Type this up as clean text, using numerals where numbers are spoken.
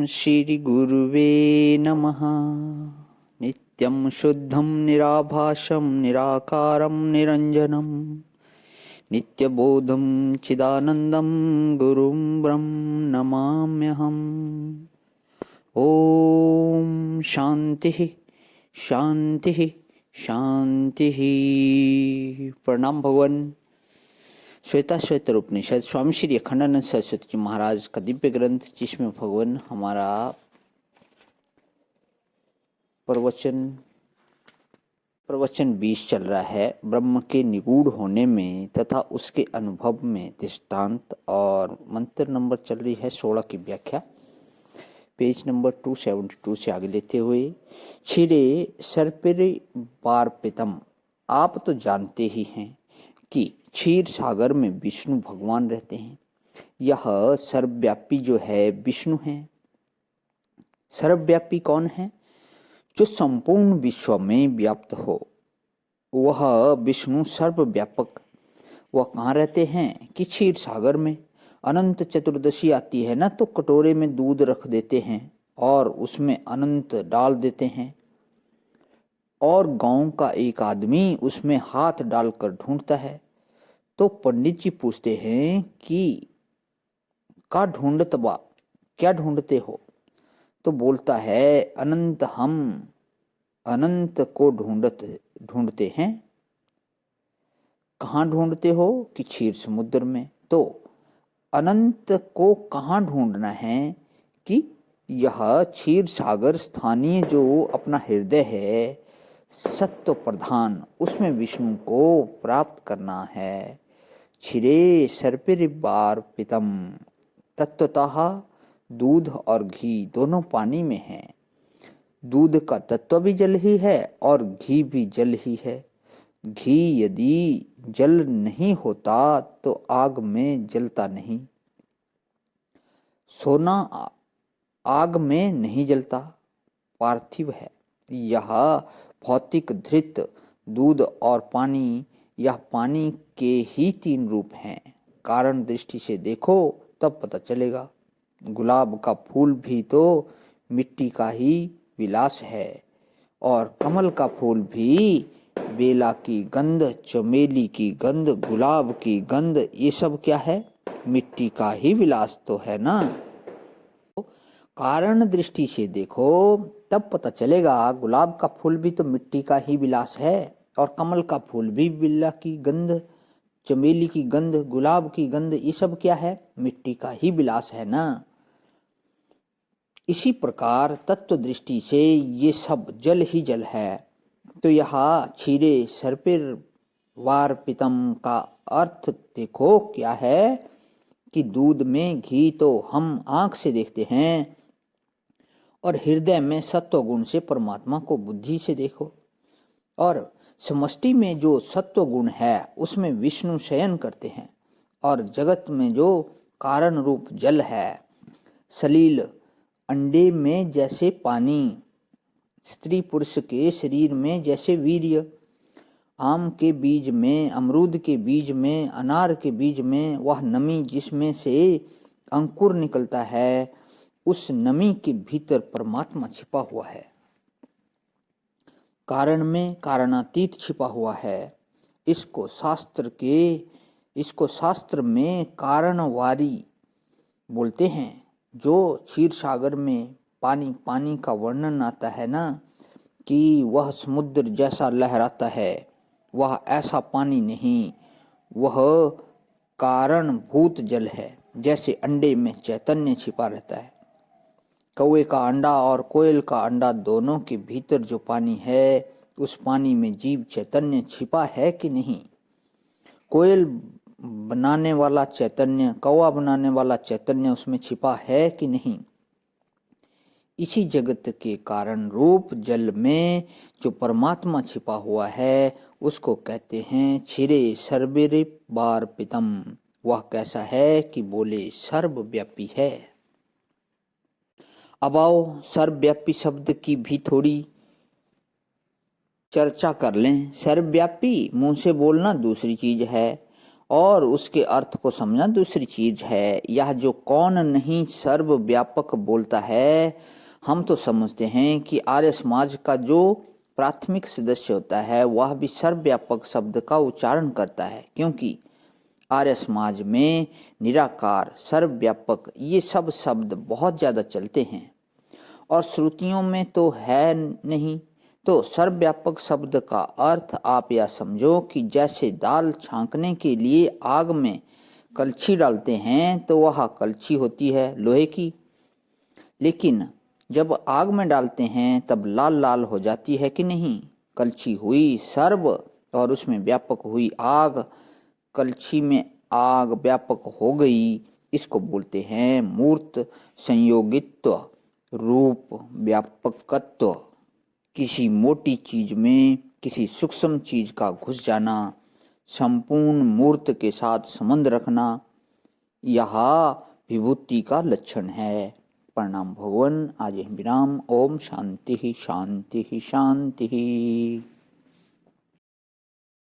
श्रीगुरुवे नमः। नित्यं शुद्धं निराभासं निराकारं निरञ्जनं नित्यबोधं चिदानन्दं गुरुं ब्रह्म नमाम्यहम्। ॐ शान्तिः शान्तिः शान्तिः। प्रणाम भगवान। श्वेता श्वेतर उपनिषद स्वामी श्री अखंडानंद सरस्वती जी महाराज का दिव्य ग्रंथ, जिसमें भगवान हमारा प्रवचन 20 चल रहा है। ब्रह्म के निगूढ़ होने में तथा उसके अनुभव में दृष्टांत, और मंत्र नंबर चल रही है 16 की व्याख्या, पेज नंबर 272 से आगे लेते हुए। क्षीरे सर्पिरे वार्पितम। आप तो जानते ही हैं कि क्षीर सागर में विष्णु भगवान रहते हैं। यह सर्वव्यापी जो है विष्णु है। सर्वव्यापी कौन है? जो संपूर्ण विश्व में व्याप्त हो, वह विष्णु सर्वव्यापक। वह कहाँ रहते हैं? कि क्षीर सागर में। अनंत चतुर्दशी आती है ना, तो कटोरे में दूध रख देते हैं और उसमें अनंत डाल देते हैं, और गांव का एक आदमी उसमें हाथ डालकर ढूंढता है। तो पंडित जी पूछते हैं कि का ढूंढत बा, क्या ढूंढते हो? तो बोलता है, अनंत, हम अनंत को ढूंढते हैं। कहाँ ढूंढते हो? कि क्षीर समुद्र में। तो अनंत को कहाँ ढूंढना है? कि यह क्षीर सागर स्थानीय जो अपना हृदय है, सत्व प्रधान, उसमें विष्णु को प्राप्त करना है। क्षीरे सर्पिरिवार पितम। तत्वतः दूध और घी दोनों पानी में है। दूध का तत्व भी जल ही है और घी भी जल ही है। घी यदि जल नहीं होता तो आग में जलता नहीं। सोना आग में नहीं जलता, पार्थिव है। यह भौतिक धृत दूध और पानी, यह पानी के ही 3 रूप हैं। कारण दृष्टि से देखो तब पता चलेगा। गुलाब का फूल भी तो मिट्टी का ही विलास है, और कमल का फूल भी बेला की गंध, चमेली की गंध, गुलाब की गंध, ये सब क्या है? मिट्टी का ही विलास तो है ना। कारण दृष्टि से देखो तब पता चलेगा। गुलाब का फूल भी तो मिट्टी का ही विलास है, और कमल का फूल भी बेला की गंध, चमेली की गंध, गुलाब की गंध, ये सब क्या है? मिट्टी का ही विलास है ना। इसी प्रकार तत्व दृष्टि से ये सब जल ही जल है। तो यहाँ क्षीरे सर्पिर वार्पितम का अर्थ देखो क्या है? कि दूध में घी तो हम आंख से देखते हैं, और हृदय में सत्व गुण से परमात्मा को बुद्धि से देखो। और समष्टि में जो सत्व गुण है उसमें विष्णु शयन करते हैं, और जगत में जो कारण रूप जल है, सलील अंडे में जैसे पानी, स्त्री पुरुष के शरीर में जैसे वीर्य, आम के बीज में, अमरूद के बीज में, अनार के बीज में वह नमी जिसमें से अंकुर निकलता है, उस नमी के भीतर परमात्मा छिपा हुआ है। कारण में कारणातीत छिपा हुआ है। इसको शास्त्र में कारणवारी बोलते हैं। जो क्षीर सागर में पानी का वर्णन आता है ना, कि वह समुद्र जैसा लहराता है, वह ऐसा पानी नहीं, वह कारणभूत जल है। जैसे अंडे में चैतन्य छिपा रहता है। कौवे का अंडा और कोयल का अंडा दोनों के भीतर जो पानी है, उस पानी में जीव चैतन्य छिपा है कि नहीं? कोयल बनाने वाला चैतन्य, कौवा बनाने वाला चैतन्य उसमें छिपा है कि नहीं? इसी जगत के कारण रूप जल में जो परमात्मा छिपा हुआ है, उसको कहते हैं क्षीरे सर्बिर वार्पितम। वह कैसा है? कि बोले सर्वव्यापी है। अब आओ सर्वव्यापी शब्द की भी थोड़ी चर्चा कर लें। सर्वव्यापी मुंह से बोलना दूसरी चीज है, और उसके अर्थ को समझना दूसरी चीज है। यह जो कौन नहीं सर्वव्यापक बोलता है, हम तो समझते हैं कि आर्य समाज का जो प्राथमिक सदस्य होता है वह भी सर्वव्यापक शब्द का उच्चारण करता है, क्योंकि आर्य समाज में निराकार, सर्वव्यापक ये सब शब्द बहुत ज़्यादा चलते हैं और श्रुतियों में तो है नहीं। तो सर्वव्यापक शब्द का अर्थ आप यह समझो कि जैसे दाल छांकने के लिए आग में कलछी डालते हैं तो वह कलछी होती है लोहे की, लेकिन जब आग में डालते हैं तब लाल लाल हो जाती है कि नहीं। कलछी हुई सर्व और उसमें व्यापक हुई आग, कलछी में आग व्यापक हो गई, इसको बोलते हैं मूर्त संयोगित्व, रूप व्यापकत्व। किसी मोटी चीज में किसी सूक्ष्म चीज का घुस जाना, संपूर्ण मूर्त के साथ संबंध रखना, यह विभूति का लक्षण है। प्रणाम भगवान। आज विराम। ओम शांति शांति शांति।